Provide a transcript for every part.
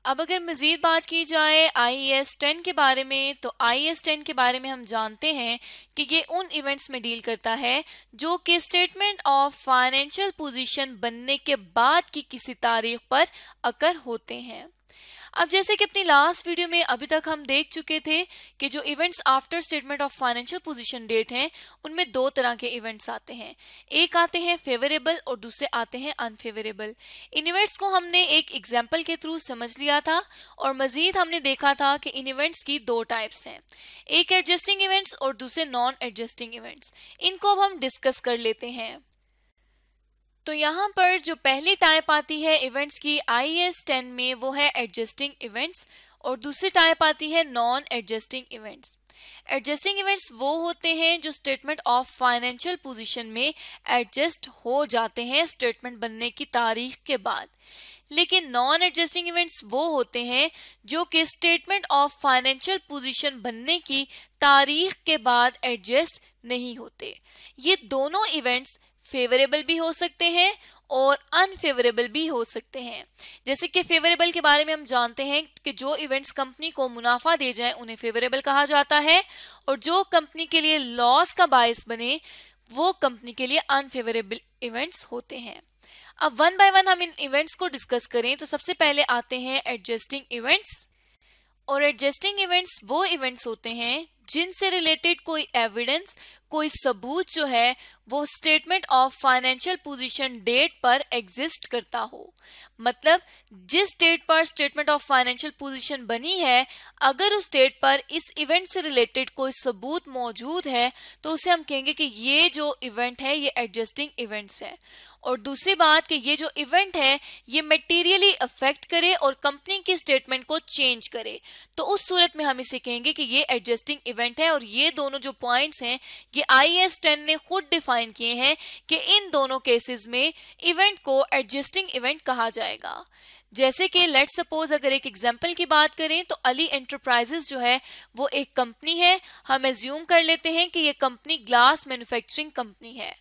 अब अगर मज़ीद बात की जाए IAS 10 के बारे में, तो IAS 10 के बारे में हम जानते हैं कि ये उन इवेंट्स में डील करता है जो कि स्टेटमेंट ऑफ फाइनेंशियल पोजीशन बनने के बाद की किसी तारीख पर अकर होते हैं। अब जैसे कि अपनी लास्ट वीडियो में अभी तक हम देख चुके थे कि जो events after statement of financial position date हैं, उनमें दो तरह के इवेंट्स आते हैं। एक आते हैं फेवरेबल और दूसरे आते हैं अनफेवरेबल। इन इवेंट्स को हमने एक एग्जाम्पल के थ्रू समझ लिया था और मजीद हमने देखा था कि इन इवेंट्स की दो टाइप्स हैं, एक एडजस्टिंग इवेंट्स और दूसरे नॉन एडजस्टिंग इवेंट्स। इनको अब हम डिस्कस कर लेते हैं। तो यहाँ पर जो पहली टाइप आती है इवेंट्स की IAS 10 में, वो है एडजस्टिंग इवेंट्स और दूसरी टाइप आती है non adjusting events. Adjusting events वो होते हैं जो स्टेटमेंट ऑफ फाइनेंशियल पोजीशन में एडजस्ट हो जाते हैं स्टेटमेंट बनने की तारीख के बाद, लेकिन नॉन एडजस्टिंग इवेंट्स वो होते हैं जो कि स्टेटमेंट ऑफ फाइनेंशियल पोजीशन बनने की तारीख के बाद एडजस्ट नहीं होते। ये दोनों इवेंट्स फेवरेबल भी हो सकते हैं और अनफेवरेबल भी हो सकते हैं। जैसे कि फेवरेबल के बारे में हम जानते हैं कि जो इवेंट्स कंपनी को मुनाफा दे जाएं उन्हें फेवरेबल कहा जाता है, और जो कंपनी के लिए लॉस का बायस बने वो कंपनी के लिए अनफेवरेबल इवेंट्स होते हैं। अब वन बाय वन हम इन इवेंट्स को डिस्कस करें तो सबसे पहले आते हैं एडजस्टिंग इवेंट्स। और एडजस्टिंग इवेंट्स वो इवेंट्स होते हैं जिनसे रिलेटेड कोई एविडेंस, कोई सबूत जो है वो statement of financial position date पर एग्जिस्ट करता हो। मतलब जिस डेट पर स्टेटमेंट ऑफ फाइनेंशियल पोजीशन बनी है, अगर उस डेट पर इस इवेंट से रिलेटेड कोई सबूत मौजूद है तो उसे हम कहेंगे कि ये जो इवेंट है ये एडजस्टिंग इवेंट्स है। और दूसरी बात कि ये जो इवेंट है ये मटेरियली अफेक्ट करे और कंपनी की स्टेटमेंट को चेंज करे, तो उस सूरत में हम इसे कहेंगे कि ये एडजस्टिंग इवेंट है। और ये दोनों जो पॉइंट्स हैं ये IAS 10 ने खुद डिफाइन किए हैं कि इन दोनों केसेस में इवेंट को एडजस्टिंग इवेंट कहा जाएगा। जैसे कि लेट्स सपोज अगर एक एग्जांपल की बात करें तो अली एंटरप्राइजेस जो है वो एक कंपनी है। हम एज्यूम कर लेते हैं कि ये कंपनी ग्लास मैन्युफैक्चरिंग कंपनी है।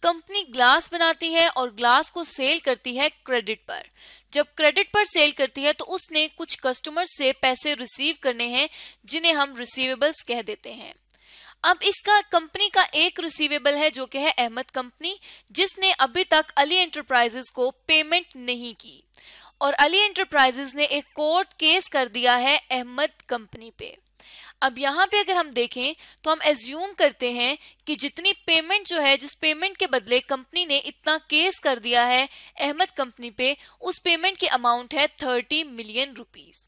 कंपनी ग्लास बनाती है और ग्लास को सेल करती है क्रेडिट पर। जब क्रेडिट पर सेल करती है तो उसने कुछ कस्टमर्स से पैसे रिसीव करने हैं जिन्हें हम रिसीवेबल्स कह देते हैं। अब इसका कंपनी का एक रिसीवेबल है जो कि है अहमद कंपनी, जिसने अभी तक अली एंटरप्राइजेस को पेमेंट नहीं की, और अली एंटरप्राइजेस ने एक कोर्ट केस कर दिया है अहमद कंपनी पे। अब यहाँ पे अगर हम देखें तो हम एज्यूम करते हैं कि जितनी पेमेंट जो है, जिस पेमेंट के बदले कंपनी ने इतना केस कर दिया है अहमद कंपनी पे, उस पेमेंट की अमाउंट है 30 मिलियन रुपीस।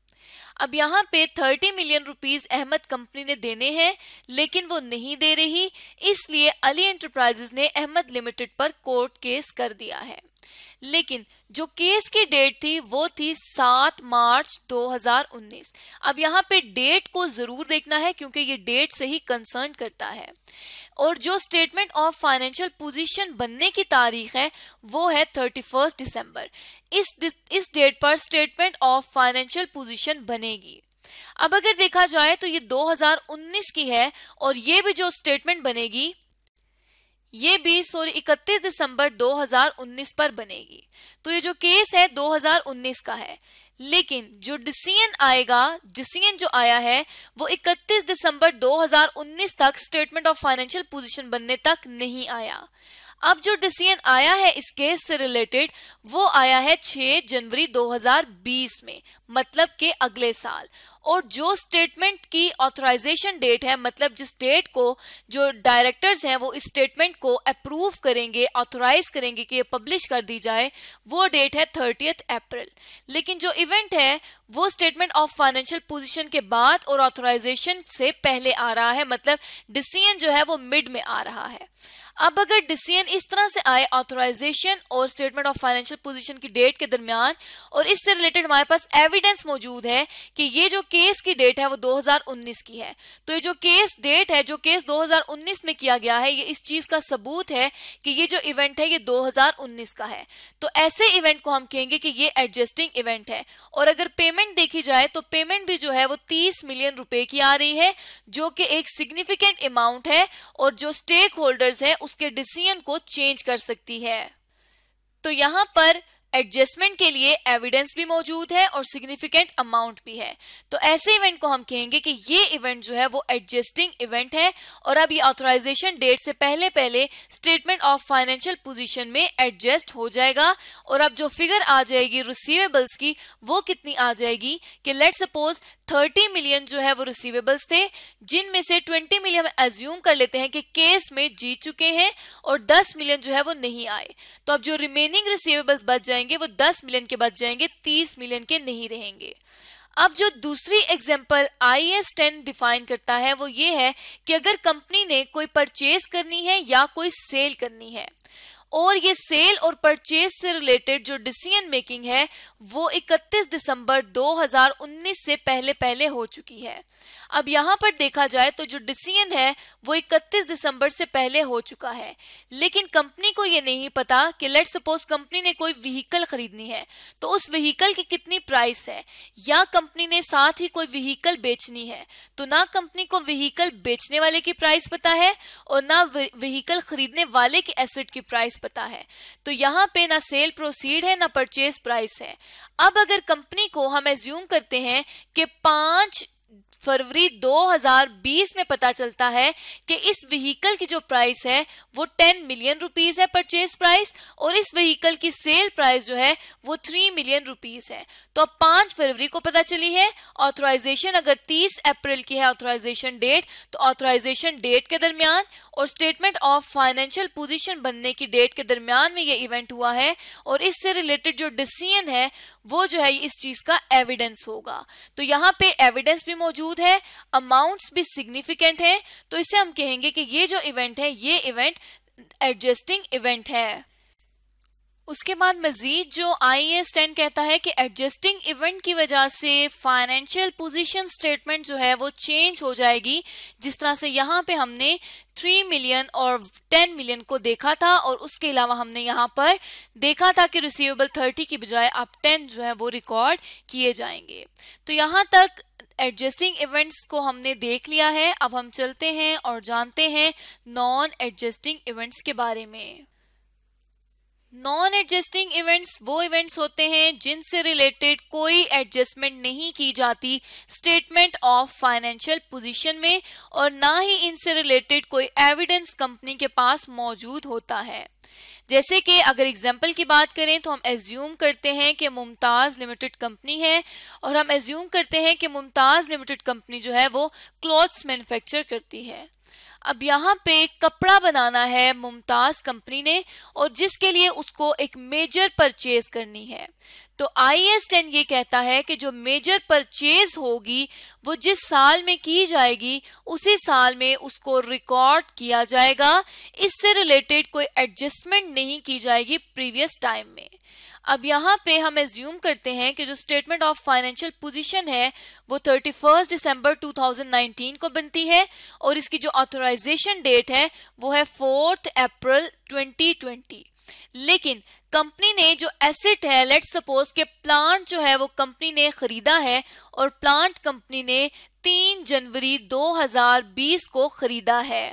अब यहाँ पे 30 मिलियन रुपीस अहमद कंपनी ने देने हैं लेकिन वो नहीं दे रही, इसलिए अली एंटरप्राइजेस ने अहमद लिमिटेड पर कोर्ट केस कर दिया है। लेकिन जो केस की डेट थी वो थी 7 मार्च 2019। अब यहाँ पे डेट को जरूर देखना है क्योंकि ये डेट से ही कंसर्न करता है। और जो स्टेटमेंट ऑफ फाइनेंशियल पोजीशन बनने की तारीख है वो है 31 दिसंबर। इस डेट पर स्टेटमेंट ऑफ फाइनेंशियल पोजीशन बनेगी। अब अगर देखा जाए तो ये 2019 की है और ये भी जो स्टेटमेंट बनेगी ये भी 31 दिसंबर 2019 पर बनेगी। तो ये जो केस है 2019 का है, लेकिन जो डिसीजन आएगा, डिसीजन जो आया है वो 31 दिसंबर 2019 तक स्टेटमेंट ऑफ फाइनेंशियल पोजीशन बनने तक नहीं आया। अब जो डिसीजन आया है इस केस से रिलेटेड वो आया है 6 जनवरी 2020 में, मतलब के अगले साल। और जो स्टेटमेंट की ऑथराइजेशन डेट है, मतलब जिस डेट को जो डायरेक्टर्स हैं वो इस स्टेटमेंट को अप्रूव करेंगे, ऑथराइज करेंगे कि ये पब्लिश कर दी जाए, वो डेट है 30 अप्रैल। लेकिन जो इवेंट है वो स्टेटमेंट ऑफ फाइनेंशियल पोजीशन के बाद और ऑथराइजेशन से पहले आ रहा है, मतलब डिसीजन जो है वो मिड में आ रहा है। अब अगर डिसीजन इस तरह से आए ऑथराइजेशन और स्टेटमेंट ऑफ फाइनेंशियल पोजीशन की डेट के दरमियान, और इससे रिलेटेड हमारे पास एविडेंस मौजूद है कि ये जो केस की डेट है वो 2019 की है, तो ये जो केस डेट है, जो केस 2019 में किया गया है, ये इस चीज का सबूत है कि ये जो इवेंट है ये 2019 का है। तो ऐसे इवेंट को हम कहेंगे कि ये एडजस्टिंग इवेंट है। और अगर पेमेंट देखी जाए तो पेमेंट भी जो है वो 30 मिलियन रुपए की आ रही है, जो कि एक सिग्निफिकेंट अमाउंट है और जो स्टेक होल्डर्स है उसके डिसीजन को चेंज कर सकती है। तो यहाँ पर एडजस्टमेंट के लिए एविडेंस भी मौजूद है और सिग्निफिकेंट अमाउंट भी है, तो ऐसे इवेंट को हम कहेंगे कि ये इवेंट जो है वो एडजस्टिंग इवेंट है और अब ये ऑथराइजेशन डेट से पहले पहले स्टेटमेंट ऑफ फाइनेंशियल पोजीशन में एडजस्ट हो जाएगा। और अब जो फिगर आ जाएगी रिसीवेबल्स की वो कितनी आ जाएगी कि लेट सपोज 30 मिलियन जो है वो रिसीवेबल्स थे, जिनमें से 20 मिलियन हम एज्यूम कर लेते हैं कि केस में जीत चुके हैं और 10 मिलियन जो है वो नहीं आए। तो अब जो रिमेनिंग रिसीवेबल्स बच जाएंगे वो 10 मिलियन के बच जाएंगे, 30 मिलियन के नहीं रहेंगे। अब जो दूसरी एग्जांपल IAS 10 डिफाइन करता है वो ये है कि अगर कंपनी ने कोई परचेज करनी है या कोई सेल करनी है और ये सेल और परचेज से रिलेटेड जो डिसीजन मेकिंग है वो 31 दिसंबर 2019 से पहले पहले हो चुकी है। अब यहाँ पर देखा जाए तो जो डिसीजन है वो 31 दिसंबर से पहले हो चुका है, लेकिन कंपनी को ये नहीं पता कि लेट्स सपोज कंपनी ने कोई व्हीकल खरीदनी है तो उस व्हीकल की कितनी प्राइस है, या कंपनी ने साथ ही कोई व्हीकल बेचनी है तो ना कंपनी को व्हीकल बेचने वाले की प्राइस पता है और ना व्हीकल खरीदने वाले की एसेट की प्राइस पता है। तो यहाँ पे ना सेल प्रोसीड है ना परचेज प्राइस है। अब अगर कंपनी को हम एज्यूम करते हैं कि 5 फरवरी 2020 में पता चलता है कि इस व्हीकल की जो प्राइस है वो 10 मिलियन रुपीस है परचेज प्राइस और इस व्हीकल की सेल प्राइस जो है वो 3 मिलियन रुपीस है। तो अब 5 फरवरी को पता चली है, ऑथराइजेशन अगर 30 अप्रैल की है ऑथराइजेशन डेट, तो ऑथराइजेशन डेट के दरमियान और स्टेटमेंट ऑफ फाइनेंशियल पोजीशन बनने की डेट के दरमियान में ये इवेंट हुआ है और इससे रिलेटेड जो डिसीजन है वो जो है इस चीज का एविडेंस होगा। तो यहाँ पे एविडेंस भी मौजूद है, अमाउंट्स भी सिग्निफिकेंट है, तो इसे हम कहेंगे कि ये जो इवेंट है ये इवेंट एडजस्टिंग इवेंट है। उसके बाद मजीद जो IAS 10 कहता है कि एडजस्टिंग इवेंट की वजह से फाइनेंशियल पोजीशन स्टेटमेंट जो है वो चेंज हो जाएगी, जिस तरह से यहाँ पे हमने 3 मिलियन और 10 मिलियन को देखा था और उसके अलावा हमने यहाँ पर देखा था कि रिसीवेबल 30 की बजाय अब 10 जो है वो रिकॉर्ड किए जाएंगे। तो यहाँ तक एडजस्टिंग इवेंट्स को हमने देख लिया है। अब हम चलते हैं और जानते हैं नॉन एडजस्टिंग इवेंट्स के बारे में। नॉन एडजस्टिंग इवेंट्स वो इवेंट्स होते हैं जिनसे रिलेटेड कोई एडजस्टमेंट नहीं की जाती स्टेटमेंट ऑफ फाइनेंशियल पोजीशन में और ना ही इनसे रिलेटेड कोई एविडेंस कंपनी के पास मौजूद होता है। जैसे कि अगर एग्जाम्पल की बात करें तो हम एज्यूम करते हैं कि मुमताज़ लिमिटेड कंपनी है और हम एज्यूम करते हैं कि मुमताज़ लिमिटेड कंपनी जो है वो क्लॉथ्स मैन्युफैक्चर करती है। अब यहाँ पे कपड़ा बनाना है मुमताज़ कंपनी ने और जिसके लिए उसको एक मेजर परचेज करनी है। तो IAS 10 ये कहता है कि जो मेजर परचेज होगी वो जिस साल में की जाएगी उसी साल में उसको रिकॉर्ड किया जाएगा, इससे रिलेटेड कोई एडजस्टमेंट नहीं की जाएगी प्रीवियस टाइम में। अब यहाँ पे हम एज्यूम करते हैं कि जो स्टेटमेंट ऑफ फाइनेंशियल पोजीशन है वो 31 दिसंबर 2019 को बनती है और इसकी जो ऑथराइजेशन डेट है वो है 4 अप्रैल 2020। लेकिन कंपनी ने जो एसेट है लेट्स सपोज के प्लांट जो है वो कंपनी ने खरीदा है और प्लांट कंपनी ने 3 जनवरी 2020 को खरीदा है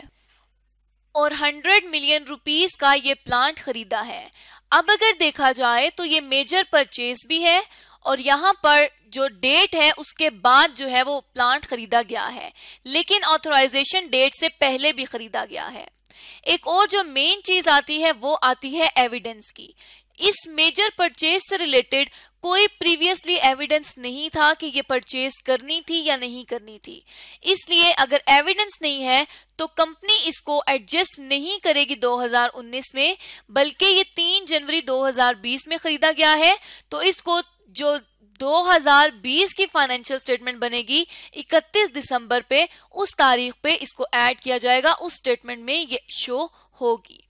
और 100 मिलियन रुपीस का ये प्लांट खरीदा है। अब अगर देखा जाए तो ये मेजर परचेज भी है और यहाँ पर जो डेट है उसके बाद जो है वो प्लांट खरीदा गया है, लेकिन ऑथराइजेशन डेट से पहले भी खरीदा गया है। एक और जो मेन चीज आती है वो आती है एविडेंस की। इस मेजर परचेज से रिलेटेड कोई प्रीवियसली एविडेंस नहीं था कि ये परचेज करनी थी या नहीं करनी थी, इसलिए अगर एविडेंस नहीं है तो कंपनी इसको एडजस्ट नहीं करेगी 2019 में, बल्कि ये 3 जनवरी 2020 में खरीदा गया है तो इसको जो 2020 की फाइनेंशियल स्टेटमेंट बनेगी 31 दिसंबर पे उस तारीख पे इसको ऐड किया जाएगा, उस स्टेटमेंट में ये शो होगी।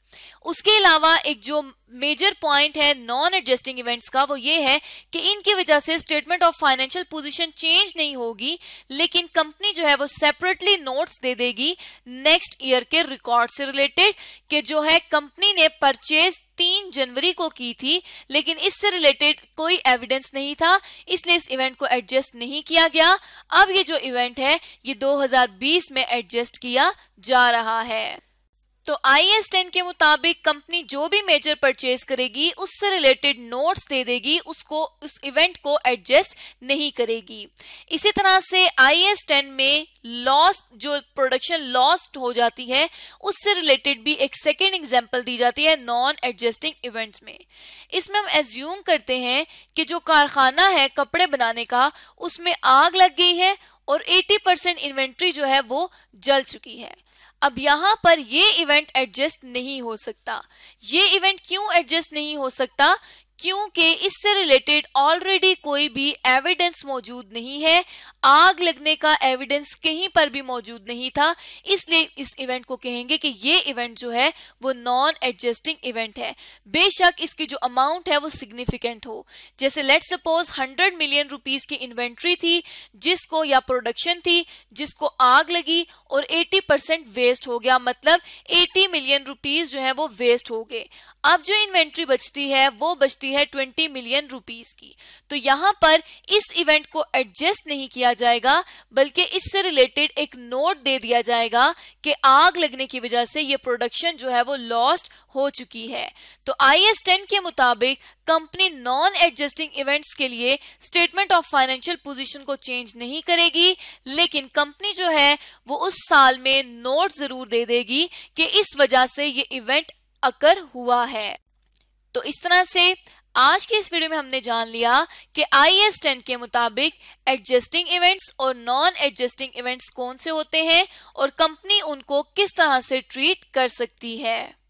उसके अलावा एक जो मेजर पॉइंट है नॉन एडजस्टिंग इवेंट्स का वो ये है कि इनकी वजह से statement of financial position change नहीं होगी, लेकिन कंपनी जो है वो सेपरेटली नोट्स दे देगी नेक्स्ट ईयर के रिकॉर्ड से रिलेटेड कि जो है कंपनी ने परचेज 3 जनवरी को की थी, लेकिन इससे रिलेटेड कोई एविडेंस नहीं था, इसलिए इस इवेंट को एडजस्ट नहीं किया गया। अब ये जो इवेंट है ये 2020 में एडजस्ट किया जा रहा है। तो IAS 10 के मुताबिक कंपनी जो भी मेजर परचेज करेगी उससे रिलेटेड नोट्स दे देगी, उसको उस इवेंट को एडजस्ट नहीं करेगी। इसी तरह से IAS 10 में लॉस, जो प्रोडक्शन लॉस्ट हो जाती है उससे रिलेटेड भी एक सेकेंड एग्जांपल दी जाती है नॉन एडजस्टिंग इवेंट्स में। इसमें हम एज्यूम करते हैं कि जो कारखाना है कपड़े बनाने का उसमें आग लग गई है और 80% इन्वेंट्री जो है वो जल चुकी है। अब यहाँ पर ये इवेंट एडजस्ट नहीं हो सकता। ये इवेंट क्यों एडजस्ट नहीं हो सकता? क्योंकि इससे रिलेटेड ऑलरेडी कोई भी एविडेंस मौजूद नहीं है, आग लगने का एविडेंस कहीं पर भी मौजूद नहीं था, इसलिए इस इवेंट को कहेंगे कि ये इवेंट जो है वो नॉन एडजस्टिंग इवेंट है। बेशक इसकी जो अमाउंट है वो सिग्निफिकेंट हो, जैसे लेट्स सपोज 100 मिलियन रुपीस की इन्वेंट्री थी जिसको, या प्रोडक्शन थी जिसको आग लगी और 80% वेस्ट हो गया, मतलब 80 मिलियन रुपीस जो है वो वेस्ट हो गए। अब जो इन्वेंट्री बचती है वो बचती है 20 मिलियन रुपीस की। तो यहाँ पर इस इवेंट को एडजस्ट नहीं किया जाएगा, बल्कि इससे रिलेटेड एक नोट दे दिया जाएगा कि आग लगने की वजह से ये प्रोडक्शन जो है वो लॉस्ट हो चुकी है। तो IAS 10 के मुताबिक कंपनी नॉन एडजस्टिंग इवेंट्स के लिए स्टेटमेंट ऑफ फाइनेंशियल पोजीशन को चेंज नहीं करेगी, लेकिन कंपनी जो है वो उस साल में नोट जरूर दे देगी कि इस वजह से ये इवेंट अकर हुआ है। तो इस तरह से आज के इस वीडियो में हमने जान लिया कि IAS 10 के मुताबिक एडजस्टिंग इवेंट्स और नॉन एडजस्टिंग इवेंट्स कौन से होते हैं और कंपनी उनको किस तरह से ट्रीट कर सकती है।